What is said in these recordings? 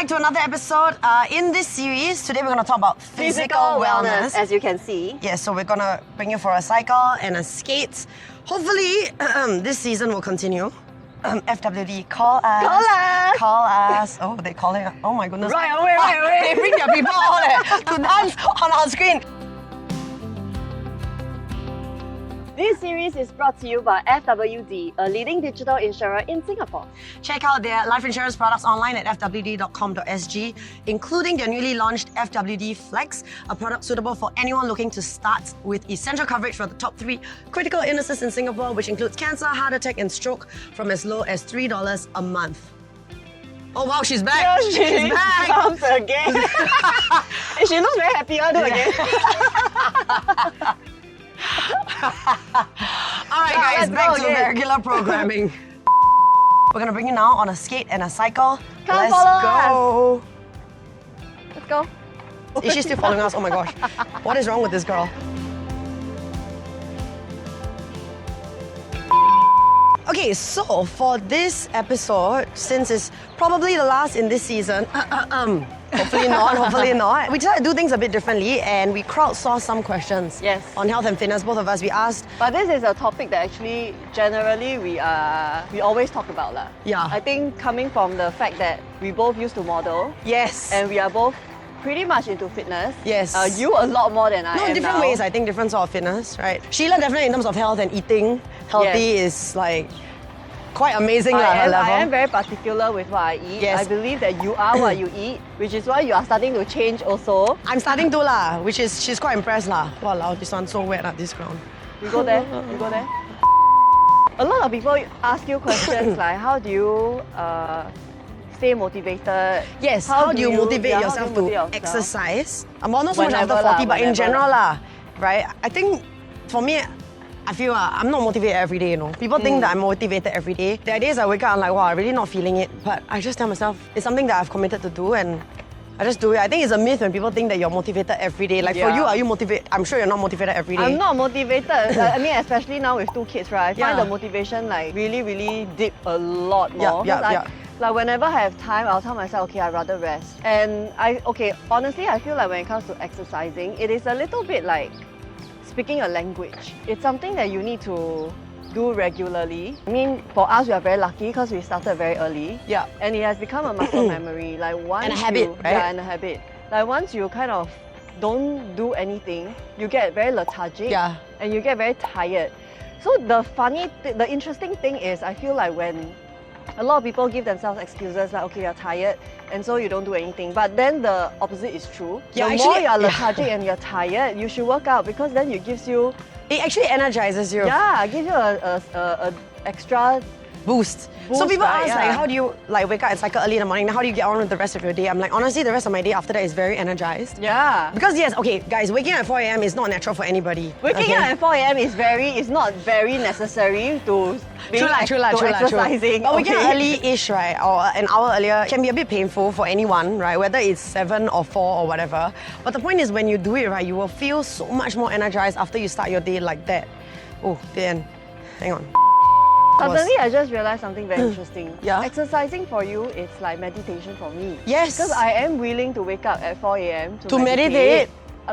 back to another episode. In this series, today we're going to talk about physical wellness. As you can see. Yeah, so we're going to bring you for a cycle and a skate. Hopefully, this season will continue. FWD, call us. Call us. Call us. Oh, they're calling us. Oh my goodness. Right away. They bring their people out to dance on our screen. This series is brought to you by FWD, a leading digital insurer in Singapore. Check out their life insurance products online at fwd.com.sg, including their newly launched FWD Flex, a product suitable for anyone looking to start with essential coverage for the top 3 critical illnesses in Singapore, which includes cancer, heart attack, and stroke, from as low as $3 a month. Oh wow, she's back! Yeah, she's back! Comes again. She looks very happy. I'll do it again. Alright guys, back to regular programming. We're gonna bring you now on a skate and a cycle. Come Let's follow go! Let's go. Is she still following us? Oh my gosh. What is wrong with this girl? Okay, so for this episode, since it's probably the last in this season, hopefully not, we decided to do things a bit differently and we crowdsourced some questions on health and fitness. Both of us, we asked. But this is a topic that actually, generally, we always talk about. Yeah. I think coming from the fact that we both used to model. Yes. And we are both pretty much into fitness. Yes. You a lot more than I am. No, in different ways, I think, different sort of fitness, right? Sheila definitely in terms of health and eating healthy is like quite amazing her level. I am very particular with what I eat. Yes. I believe that you are what you eat, which is why you are starting to change also. I'm starting to lah, which is, she's quite impressed lah. Wow, this one's so wet at this ground. You go there, you go there. A lot of people ask you questions like, how do you stay motivated? Yes, how do you motivate yourself to exercise? Well, not so much after 40, but in general lah, right? I think for me, I feel I'm not motivated every day, you know. People think that I'm motivated every day. There are days I wake up and I'm like, wow, I'm really not feeling it. But I just tell myself, it's something that I've committed to do and I just do it. I think it's a myth when people think that you're motivated every day. Like for you, are you motivated? I'm sure you're not motivated every day. I'm not motivated. I mean, especially now with 2 kids, right? I find the motivation like really dip a lot more. Like whenever I have time, I'll tell myself, okay, I'd rather rest. And honestly, I feel like when it comes to exercising, it is a little bit like speaking a language. It's something that you need to do regularly. I mean, for us, we are very lucky because we started very early. Yeah. And it has become a muscle memory. Like once and a habit, right? Yeah, and a habit. Like once you kind of don't do anything, you get very lethargic. Yeah. And you get very tired. So the interesting thing is, I feel like when a lot of people give themselves excuses like, okay, you're tired, and so you don't do anything. But then the opposite is true. Yeah, the more you're lethargic and you're tired, you should work out because then it gives you... It actually energizes you. Yeah, it gives you a extra boost. So people right? ask like, how do you like wake up and cycle early in the morning? Now, how do you get on with the rest of your day? I'm like, honestly, the rest of my day after that is very energized. Yeah. Because yes, okay, guys, waking up at 4 a.m. is not natural for anybody. Waking up at 4 a.m. is not very necessary to exercising. But waking up early-ish, right, or an hour earlier can be a bit painful for anyone, right? Whether it's 7 or 4 or whatever. But the point is, when you do it, right, you will feel so much more energized after you start your day like that. Oh, the end. Hang on. Suddenly, I just realized something very interesting. Yeah? Exercising for you, it's like meditation for me. Yes. Because I am willing to wake up at 4 a.m. to meditate.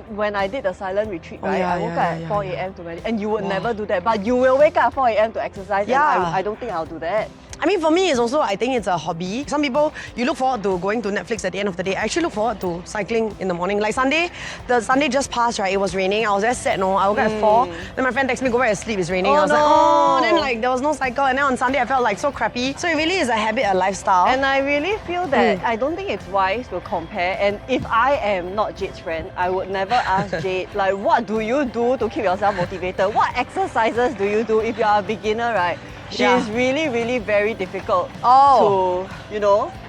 When I did the silent retreat, right, I woke up at 4 a.m. to meditate. And you would never do that, but you will wake up at 4 a.m. to exercise. Yeah. And I don't think I'll do that. I mean, for me, it's also, I think it's a hobby. Some people, you look forward to going to Netflix at the end of the day. I actually look forward to cycling in the morning. Like the Sunday just passed, right? It was raining. I was very sad, no? I woke up at 4. Then my friend texted me, go back and sleep, it's raining. I was like, oh, then like there was no cycle. And then on Sunday, I felt like so crappy. So it really is a habit, a lifestyle. And I really feel that I don't think it's wise to compare. And if I am not Jade's friend, I would never ask Jade, like, what do you do to keep yourself motivated? What exercises do you do if you are a beginner, right? She's really very difficult to,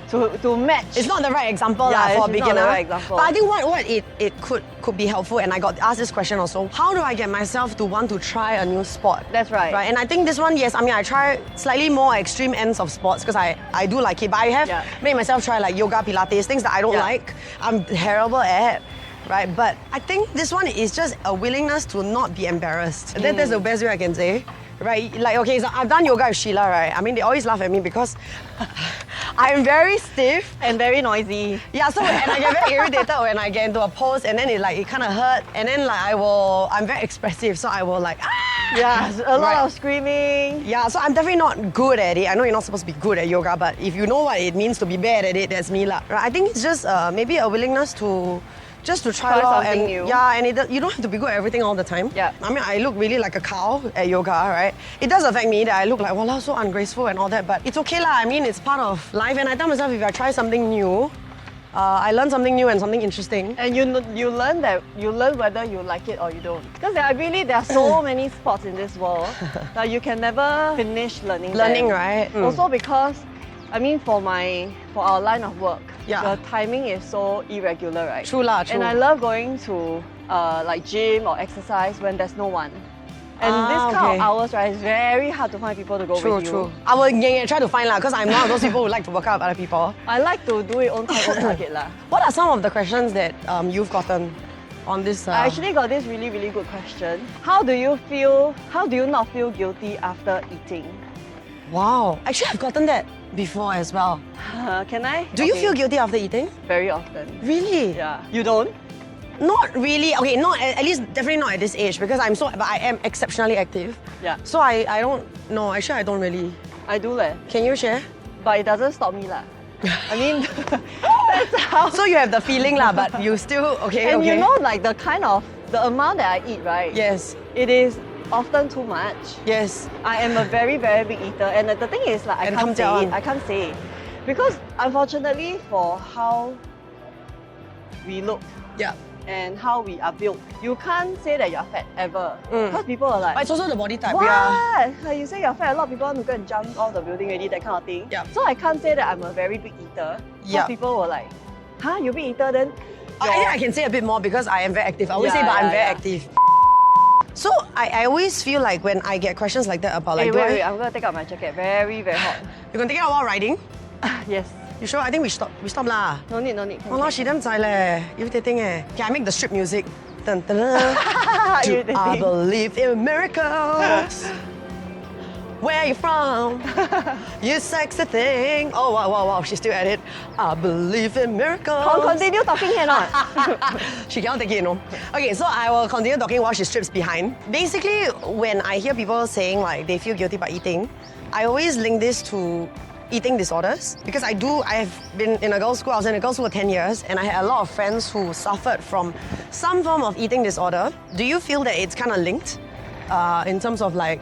to match. It's not the right example for a beginner. Not the right example. But I think what it could be helpful, and I got asked this question also, how do I get myself to want to try a new sport? That's right. And I think this one, yes, I mean, I try slightly more extreme ends of sports because I do like it, but I have made myself try like yoga, Pilates, things that I don't like, I'm terrible at. Right, but I think this one is just a willingness to not be embarrassed. That's the best way I can say. Right, like okay, so I've done yoga with Sheila, right? I mean, they always laugh at me because I'm very stiff. And very noisy. Yeah, so and I get very irritated when I get into a pose and then it kind of hurt. And then I'm very expressive, so I will like, ah! Yeah, a lot of screaming. Yeah, so I'm definitely not good at it. I know you're not supposed to be good at yoga, but if you know what it means to be bad at it, that's me lah. Right? I think it's just maybe a willingness to just to try something new. Yeah, and you don't have to be good at everything all the time. Yeah. I mean, I look really like a cow at yoga, right? It does affect me that I look like, wow, so ungraceful and all that, but it's okay lah. I mean, it's part of life, and I tell myself if I try something new, I learn something new and something interesting. And you learn whether you like it or you don't. Because there are so many sports in this world that you can never finish learning. Learning, them. right? Also because, I mean, for our line of work, the timing is so irregular, right? True lah, true. And I love going to like gym or exercise when there's no one. And this kind of hours, right, it's very hard to find people to go with you. True. I will try to find lah, because I'm not those people who like to work out with other people. I like to do it own target lah. What are some of the questions that you've gotten on this? I actually got this really, really good question. How do you not feel guilty after eating? Wow. Actually, I've gotten that before as well. Can I? Do you feel guilty after eating? Very often. Really? Yeah. You don't? Not really. Okay, not at least definitely not at this age, because but I am exceptionally active. Yeah. So I don't know. Actually, I don't really. I do leh. Can you share? But it doesn't stop me lah. I mean, that's how. So you have the feeling lah, but you still okay. And you know, like the amount that I eat, right? Yes. It is often too much. Yes. I am a very, very big eater, and the thing is, like, I can't say it because unfortunately, for how we look. Yeah. And how we are built, you can't say that you're fat ever. Because people are like, but it's also the body type. What? Yeah. Like you say you're fat, a lot of people want to go and jump off the building already, that kind of thing. Yeah. So I can't say that I'm a very big eater. Yeah. People were like, huh, you big eater then? I think I can say a bit more because I am very active. I always say, but I'm very active. So I always feel like when I get questions like that about like, wait, I'm gonna take out my jacket. Very, very hot. You're gonna take it out while riding? Yes. You sure? I think we stop lah. No need. Walao, she damn zai leh. Irritating eh. Okay, I make the strip music. Dun, dun, dun. Do I believe in miracles? Where are you from? You sexy thing. Oh wow, she's still at it. I believe in miracles. Continue talking here not. She cannot take it, you know. Okay, so I will continue talking while she strips behind. Basically, when I hear people saying like they feel guilty about eating, I always link this to eating disorders, because I have been in a girls' school. I was in a girls' school for 10 years, and I had a lot of friends who suffered from some form of eating disorder. Do you feel that it's kind of linked in terms of like...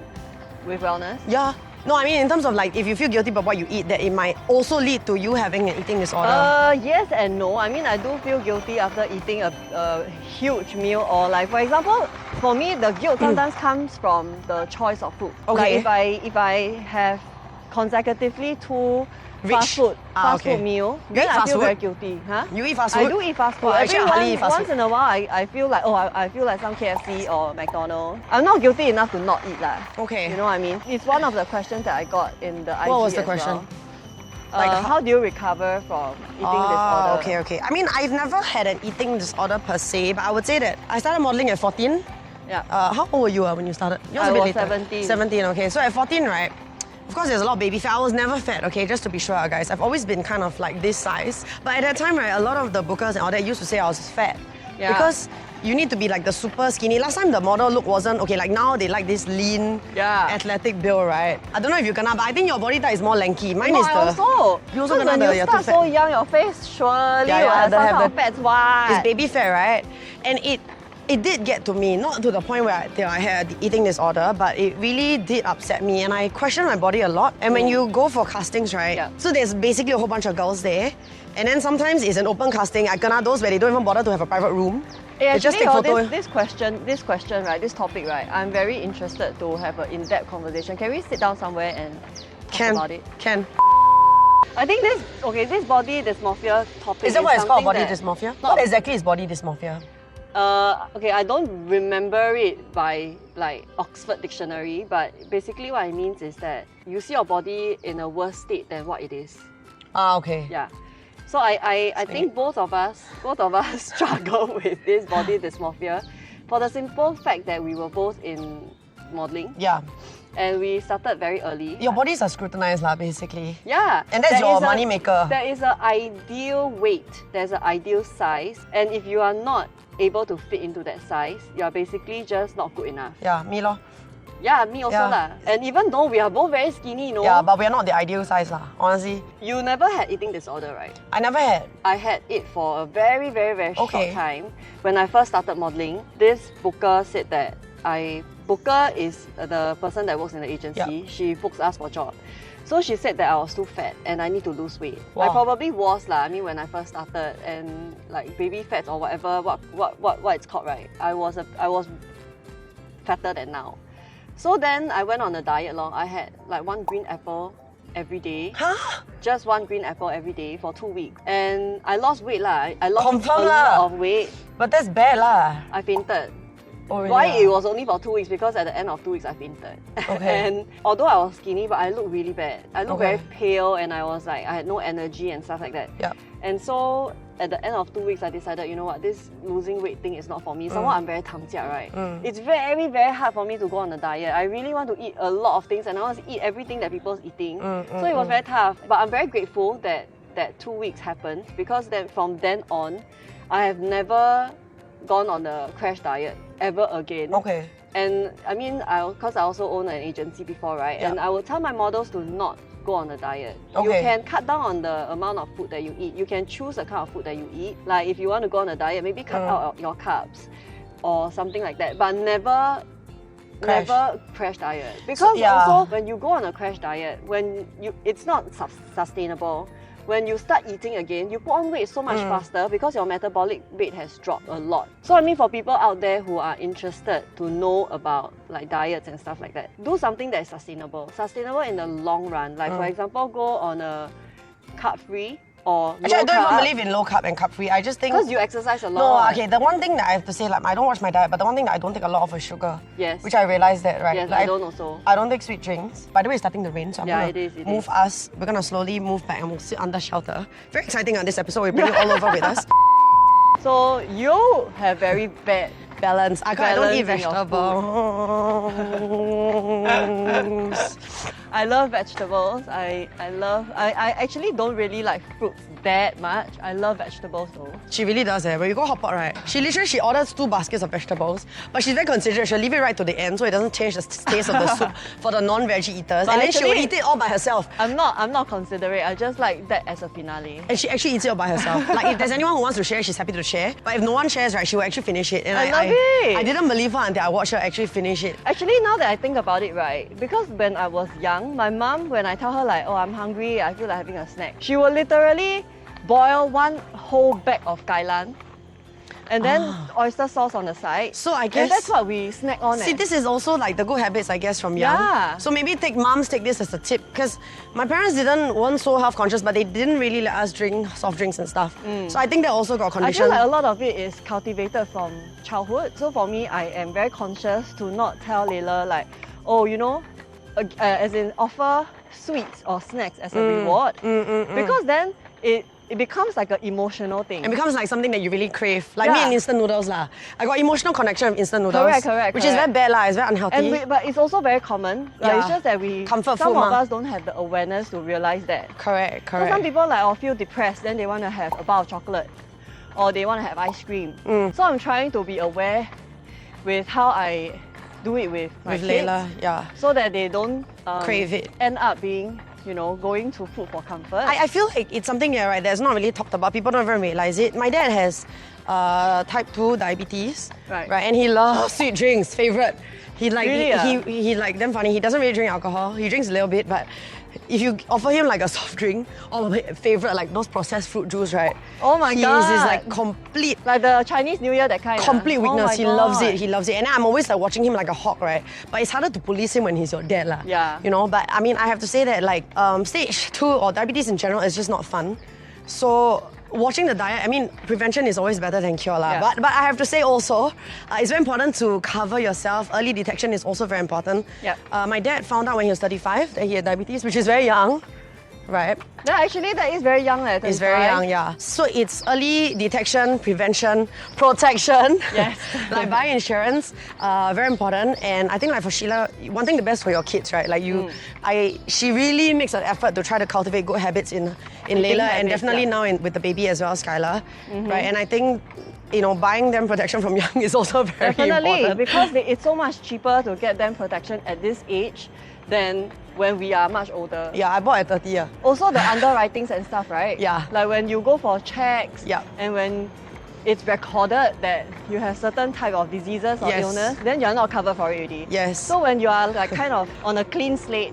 With wellness? Yeah. No, I mean in terms of like if you feel guilty about what you eat, that it might also lead to you having an eating disorder. Yes and no. I mean, I do feel guilty after eating a huge meal, or like, for example, for me, the guilt sometimes comes from the choice of food. Okay. Like if I have consecutively two fast food meal, then I feel very guilty. Huh? You eat fast food? I do eat fast food. Oh, actually, I hardly eat fast food. Once in a while, I feel like, I feel like some KFC or McDonald's. I'm not guilty enough to not eat lah. Okay. You know what I mean? It's one of the questions that I got in the IG. What was the question? Well. Like, how do you recover from eating disorder? Okay. I mean, I've never had an eating disorder per se, but I would say that I started modeling at 14. Yeah. How old were you when you started? Yours I a bit was later. 17. 17, okay. So at 14, right? Of course, there's a lot of baby fat. I was never fat, okay, just to be sure, guys. I've always been kind of like this size. But at that time, right, a lot of the bookers and all that used to say I was fat. Yeah. Because you need to be like the super skinny. Last time the model look wasn't, okay, like now they like this lean, athletic build, right? I don't know if you kena, but I think your body type is more lanky. Mine is the... also. You also kena when the, you start so young, your face surely will have some kind of fats. Why? It's baby fat, right? And it did get to me, not to the point where I had the eating disorder, but it really did upset me, and I questioned my body a lot. And when you go for castings, right, so there's basically a whole bunch of girls there, and then sometimes it's an open casting. I kena those where they don't even bother to have a private room. Hey, they just take photo. This question, right, this topic, right, I'm very interested to have an in-depth conversation. Can we sit down somewhere and talk about it? Can. I think this body dysmorphia topic is that what it's called, body dysmorphia? What exactly is body dysmorphia? Okay, I don't remember it by like Oxford Dictionary, but basically what it means is that you see your body in a worse state than what it is. Okay. Yeah. So I think both of us struggle with this body dysmorphia for the simple fact that we were both in modeling. Yeah. And we started very early. Your bodies are scrutinized, basically. Yeah. And that's your money maker. There is an ideal weight, there's an ideal size, and if you are not able to fit into that size, you are basically just not good enough. Yeah, me lor. Yeah, me also lah. And even though we are both very skinny, you know. Yeah, but we are not the ideal size honestly. You never had eating disorder, right? I never had. I had it for a very, very, very short time. When I first started modeling, this booker said that Booker is the person that works in the agency. Yep. She books us for job. So she said that I was too fat and I need to lose weight. Wow. I probably was lah. I mean, when I first started, and like baby fats or whatever, what it's called, right? I was fatter than now. So then I went on a diet long. I had like 1 green apple every day. Huh? Just 1 green apple every day for 2 weeks. And I lost weight lah. I lost Confirm a lot of weight. But that's bad lah. I fainted. Oh, really? Why it was only for 2 weeks? Because at the end of 2 weeks I fainted. Okay. And although I was skinny, but I looked really bad. I looked very pale and I was like, I had no energy and stuff like that. Yeah. And so at the end of 2 weeks, I decided, you know what, this losing weight thing is not for me. Somehow I'm very 糖家, right? It's very, very hard for me to go on a diet. I really want to eat a lot of things and I want to eat everything that people's eating. So it was very tough. But I'm very grateful that 2 weeks happened, because then from then on, I have never gone on a crash diet ever again. Okay. And I mean, because I also own an agency before, right? Yeah. And I would tell my models to not go on a diet. Okay. You can cut down on the amount of food that you eat. You can choose the kind of food that you eat. Like if you want to go on a diet, maybe cut out your carbs or something like that. But never crash diet. Because also when you go on a crash diet, it's not sustainable. When you start eating again, you put on weight so much faster because your metabolic rate has dropped a lot. So I mean, for people out there who are interested to know about like diets and stuff like that, do something that is sustainable. Sustainable in the long run. Like for example, go on a carb-free or Actually, I don't low-carb. even believe in low carb and carb free. I just think Because you exercise a lot. No, okay. The one thing that I have to say, like, I don't watch my diet, but the one thing that I don't take a lot of is sugar. Yes. Which I realized that, right? Yes, like, I don't also. I don't take sweet drinks. By the way, it's starting to rain, so I'm gonna it move is. us. We're gonna slowly move back and we'll sit under shelter. Very exciting on this episode. We bring you all over with us. So you have very bad Balance. I don't eat balance in your vegetables. I love vegetables. I actually don't really like fruits that much. I love vegetables though. She really does when you go hot pot, right? She orders 2 baskets of vegetables, but she's very considerate. She'll leave it right to the end so it doesn't change the taste of the soup for the non-veggie eaters. But and then she will actually, eat it all by herself. I'm not considerate. I just like that as a finale. And she actually eats it all by herself. Like if there's anyone who wants to share, she's happy to share. But if no one shares, right, she will actually finish it. And I love it. I didn't believe her until I watched her actually finish it. Actually, now that I think about it, right, because when I was young, my mom, when I tell her like, oh, I'm hungry, I feel like having a snack, she will literally boil 1 whole bag of kailan and then oyster sauce on the side. So I guess... And that's what we snack on. See, this is also like the good habits, I guess, from young. Yeah. So maybe moms take this as a tip, because my parents weren't so health conscious, but they didn't really let us drink soft drinks and stuff. So I think that also got I conditioned. feel like a lot of it is cultivated from childhood. So for me, I am very conscious to not tell Layla like, oh, you know, as in offer sweets or snacks as a reward. Because then it becomes like an emotional thing. It becomes like something that you really crave. Like me and instant noodles lah. I got emotional connection with instant noodles. Correct. Which is very bad lah. It's very unhealthy. But it's also very common. Like, it's just that some of us don't have the awareness to realize that. Correct. So some people feel depressed, then they want to have a bar of chocolate, or they want to have ice cream. So I'm trying to be aware with how I do it with my kids, Layla, yeah. so that they don't crave it. End up being, going to food for comfort. I feel like it's something right, that's not really talked about. People don't even realize it. My dad has type 2 diabetes, right? And he loves sweet drinks, favorite. He damn funny. He doesn't really drink alcohol. He drinks a little bit, but if you offer him like a soft drink or favorite like those processed fruit juice, right? Oh my God! He is like complete. Like the Chinese New Year, that kind. Complete weakness. He loves it. He loves it. And I'm always like watching him like a hawk, right? But it's harder to police him when he's your dad, lah. Yeah. But I mean, I have to say that like stage 2 or diabetes in general is just not fun. So watching the diet, I mean, prevention is always better than cure, lah. Yeah. But I have to say also, it's very important to cover yourself. Early detection is also very important. Yep. My dad found out when he was 35 that he had diabetes, which is very young. right? Yeah, actually, that is very young. It's very young, yeah. So it's early detection, prevention, protection. Yes. Like buying insurance, very important. And I think like for Sheila, wanting the best for your kids, right? Like she really makes an effort to try to cultivate good habits in Layla, and definitely now with the baby as well, Skylar, right? And I think, you know, buying them protection from young is also very important. Because it's so much cheaper to get them protection at this age than when we are much older. Yeah, I bought at 30. Yeah. Also the underwritings and stuff, right? Yeah. Like when you go for checks, yeah, and when it's recorded that you have certain type of diseases or illness, then you're not covered for it already. Yes. So when you are like kind of on a clean slate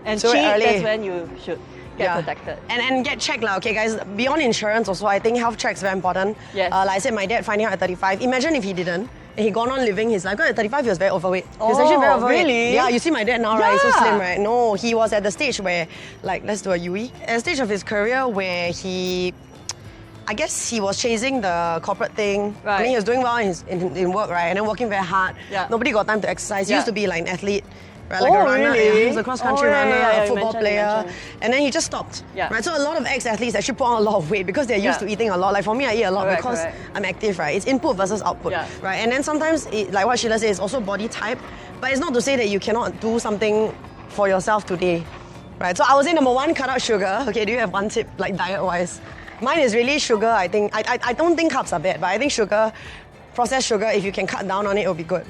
and so cheap, early, that's when you should get protected. And get checked lah, okay guys. Beyond insurance also, I think health checks very important. Yes. Like I said, my dad finding out at 35. Imagine if he didn't. And he gone on living his life. Because at 35 he was very overweight. He was actually very overweight. Really? Yeah, you see my dad now, right? He's so slim, right? No, he was at the stage where, like, let's do a UE. At the stage of his career where I guess he was chasing the corporate thing. Right. I mean, he was doing well in work, right? And then working very hard. Yeah. Nobody got time to exercise. He used to be like an athlete. Right, like Oh, a runner, really? yeah. He was a cross-country runner, a football player, and then he just stopped. Yeah. Right, so a lot of ex-athletes actually put on a lot of weight because they're used to eating a lot. Like for me, I eat a lot because I'm active, right? It's input versus output, right? And then sometimes, like what Sheila says, it's also body type, but it's not to say that you cannot do something for yourself today, right? So I would say number one, cut out sugar. Okay, do you have one tip, like diet-wise? Mine is really sugar. I think I don't think carbs are bad, but I think sugar, processed sugar, if you can cut down on it, it'll be good.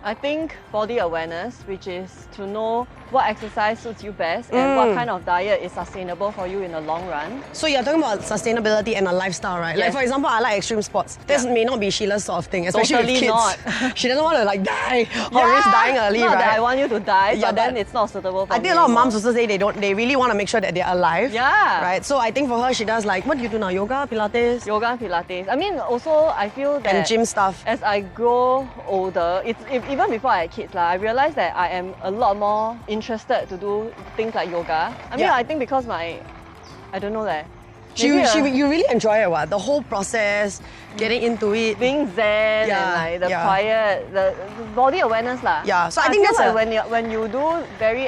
I think body awareness, which is to know what exercise suits you best and what kind of diet is sustainable for you in the long run. So you're talking about sustainability and a lifestyle, right? Yes. Like for example, I like extreme sports. This may not be Sheila's sort of thing, especially Totally with kids. not. She doesn't want to like die or risk dying early, not right? that I want you to die, Yeah, but then it's not suitable for I me think a lot of anymore. moms also say they really want to make sure that they're alive. Yeah. Right? So I think for her, she does like, what do you do now? Yoga, Pilates? Yoga and Pilates. I mean, also I feel that And gym stuff. as I grow older, even before I had kids, I realized that I am a lot more interested to do things like yoga. I mean, I think because I don't know that. You really enjoy it, what? The whole process, getting into it. Being zen and like the quiet, the body awareness lah. Yeah, so I think feel that's like when you do very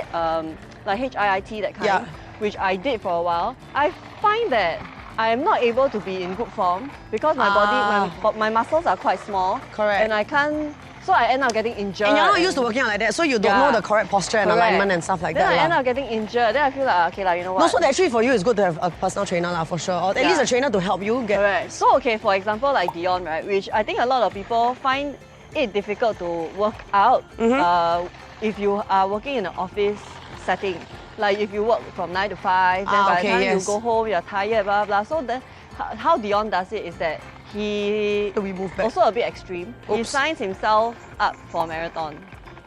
like HIIT that kind, which I did for a while, I find that I am not able to be in good form because my body, my muscles are quite small. Correct. And I can't. So I end up getting injured. And you're not used to working out like that, so you don't know the correct posture and alignment and stuff like that. Then I end up getting injured. Then I feel like, okay, you know what? No, so actually for you, it's good to have a personal trainer for sure, or at least a trainer to help you get. Correct. So okay, for example, like Dion, right, which I think a lot of people find it difficult to work out if you are working in an office setting. Like if you work from 9 to 5, then by the time you go home, you're tired, blah blah. So then, how Dion does it is that he also a bit extreme. He signs himself up for a marathon.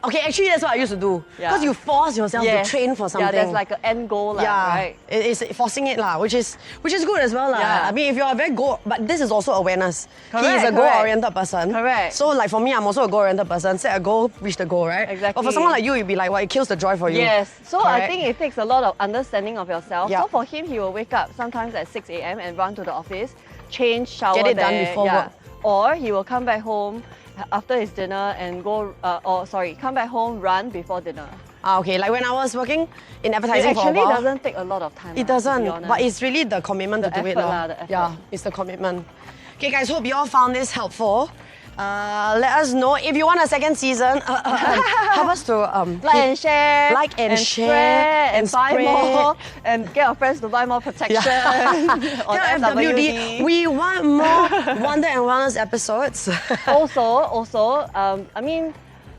Okay, actually that's what I used to do. Because you force yourself to train for something. Yeah, there's like an end goal, right? It's forcing it, which is good as well. I mean, if you're a very goal, but this is also awareness. He is a goal-oriented person. Correct. So like for me, I'm also a goal-oriented person. Set a goal, reach the goal, right? Exactly. But for someone like you, it'd be like, it kills the joy for you. Yes. So I think it takes a lot of understanding of yourself. Yeah. So for him, he will wake up sometimes at 6 a.m. and run to the office, change, shower Get it there, done before work. Or he will come back home after his dinner and come back home, run before dinner. Okay, like when I was working in advertising for a while. It actually doesn't take a lot of time. It doesn't, but it's really the commitment to do it. Yeah, it's the commitment. Okay guys, hope you all found this helpful. Let us know if you want a second season. Help us to like and share, share, and buy more, and get your friends to buy more protection on FWD. We want more Wonder and Wellness episodes. also, I mean,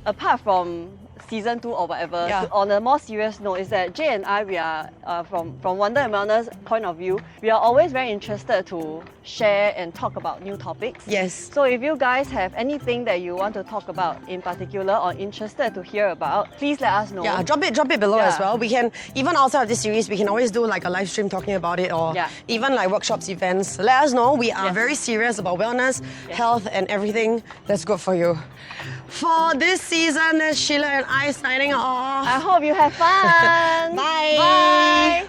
apart from season 2 or whatever, on a more serious note, is that Jay and I, we are from Wonder and Wellness point of view, we are always very interested to share and talk about new topics. Yes. So if you guys have anything that you want to talk about in particular or interested to hear about, please let us know. Yeah, drop it below as well. We can, even outside of this series, we can always do like a live stream talking about it, or even like workshops, events. Let us know. We are very serious about wellness, health, and everything that's good for you. For this season, that's Sheila and I signing off. I hope you have fun. Bye. Bye.